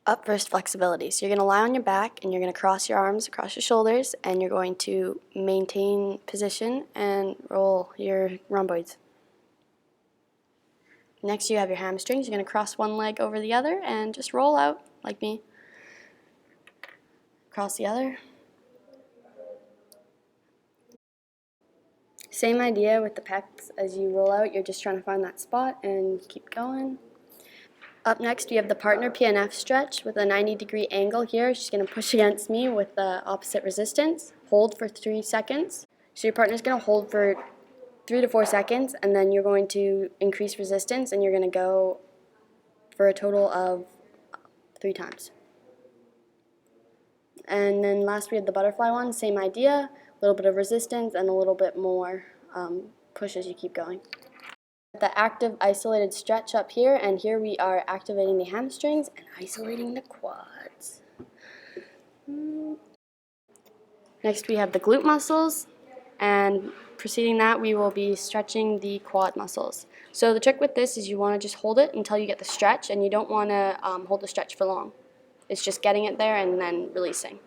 Up first, flexibility. So you're going to lie on your back and you're going to cross your arms across your shoulders and you're going to maintain position and roll your rhomboids. Next you have your hamstrings. You're going to cross one leg over the other and just roll out like me. Cross the other. Same idea with the pecs. As you roll out, you're just trying to find that spot and keep going. Up next, we have the partner PNF stretch with a 90-degree angle here. She's going to push against me with the opposite resistance. Hold for 3 seconds. So your partner's going to hold for 3 to 4 seconds, and then you're going to increase resistance, and you're going to go for a total of 3 times. And then last we have the butterfly one, same idea, a little bit of resistance and a little bit more push as you keep going. The active isolated stretch up here, and here we are activating the hamstrings and isolating the quads. Next we have the glute muscles, and preceding that we will be stretching the quad muscles. So the trick with this is you want to just hold it until you get the stretch, and you don't want to hold the stretch for long. It's just getting it there and then releasing.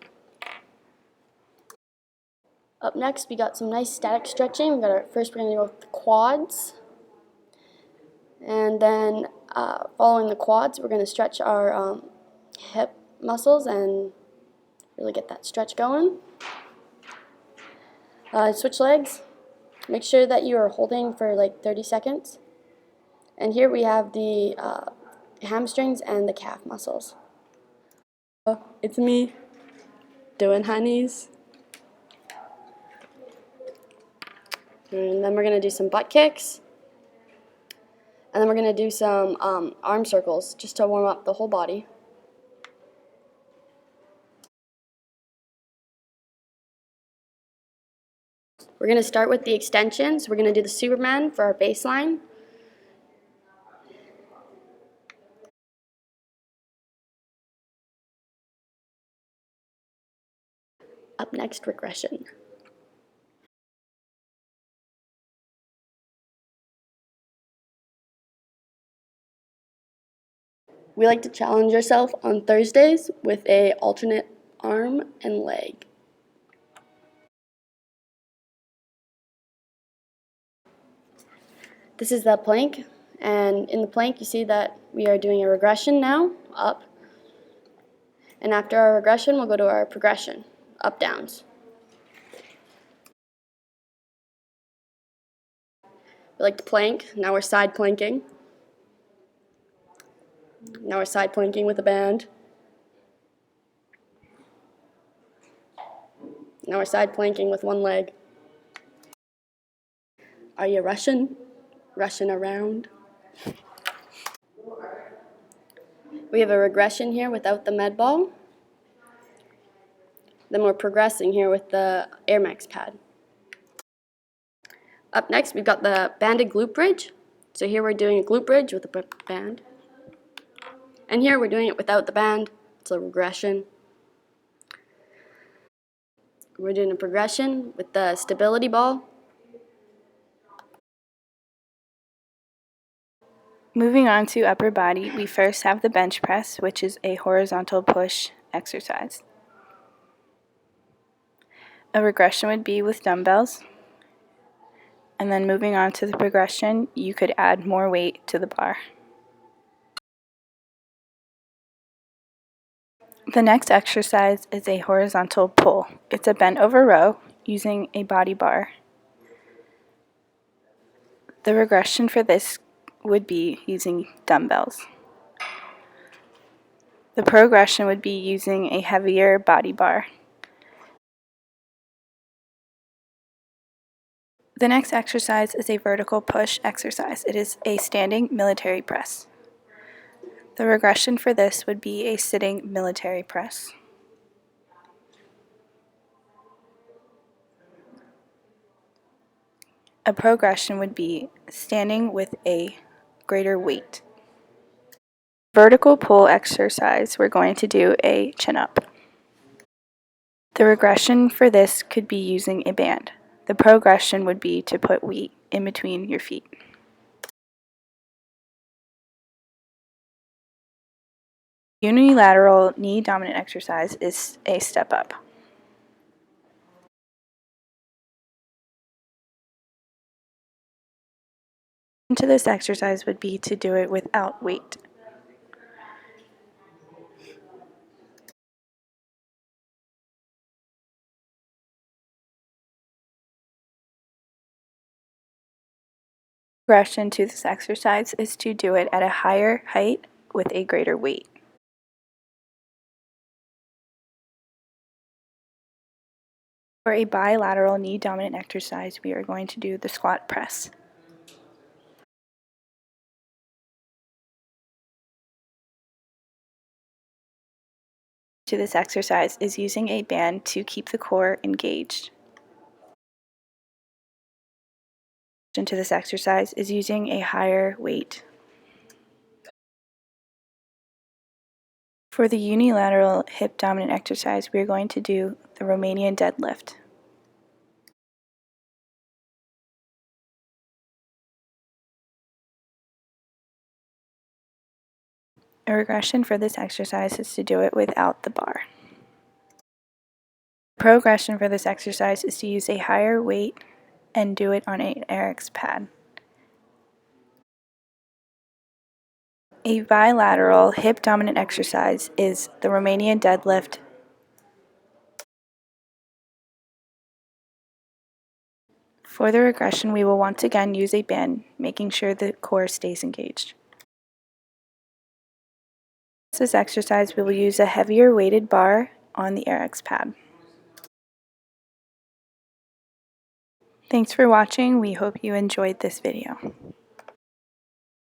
Up next we got some nice static stretching. First we're going to go with the quads. And then following the quads, we're going to stretch our hip muscles and really get that stretch going. Switch legs. Make sure that you are holding for like 30 seconds. And here we have the hamstrings and the calf muscles. It's me doing high knees. And then we're going to do some butt kicks. And then we're going to do some arm circles just to warm up the whole body. We're going to start with the extensions. We're going to do the Superman for our baseline. Up next, regression. We like to challenge ourselves on Thursdays with an alternate arm and leg. This is the plank, and in the plank you see that we are doing a regression now, up. And after our regression, we'll go to our progression, up downs. We like to plank, now we're side planking. Now we're side planking with a band. Now we're side planking with one leg. Are you rushing? Rushing around? We have a regression here without the med ball. Then we're progressing here with the Air Max pad. Up next, we've got the banded glute bridge. So here we're doing a glute bridge with a band. And here we're doing it without the band. It's a regression. We're doing a progression with the stability ball. Moving on to upper body, we first have the bench press, which is a horizontal push exercise. A regression would be with dumbbells. And then moving on to the progression, you could add more weight to the bar. The next exercise is a horizontal pull. It's a bent over row using a body bar. The regression for this would be using dumbbells. The progression would be using a heavier body bar. The next exercise is a vertical push exercise. It is a standing military press. The regression for this would be a sitting military press. A progression would be standing with a greater weight. Vertical pull exercise, we're going to do a chin up. The regression for this could be using a band. The progression would be to put weight in between your feet. Unilateral knee dominant exercise is a step up. To this exercise would be to do it without weight. Progression to this exercise is to do it at a higher height with a greater weight. For a bilateral knee dominant exercise, we are going to do the squat press. To this exercise is using a band to keep the core engaged. To this exercise is using a higher weight. For the unilateral hip dominant exercise, we are going to do the Romanian deadlift. A regression for this exercise is to do it without the bar. Progression for this exercise is to use a higher weight and do it on an RX pad. A bilateral hip dominant exercise is the Romanian deadlift. For the regression, we will once again use a band, making sure the core stays engaged. For this exercise, we will use a heavier weighted bar on the RX pad. Thanks for watching. We hope you enjoyed this video.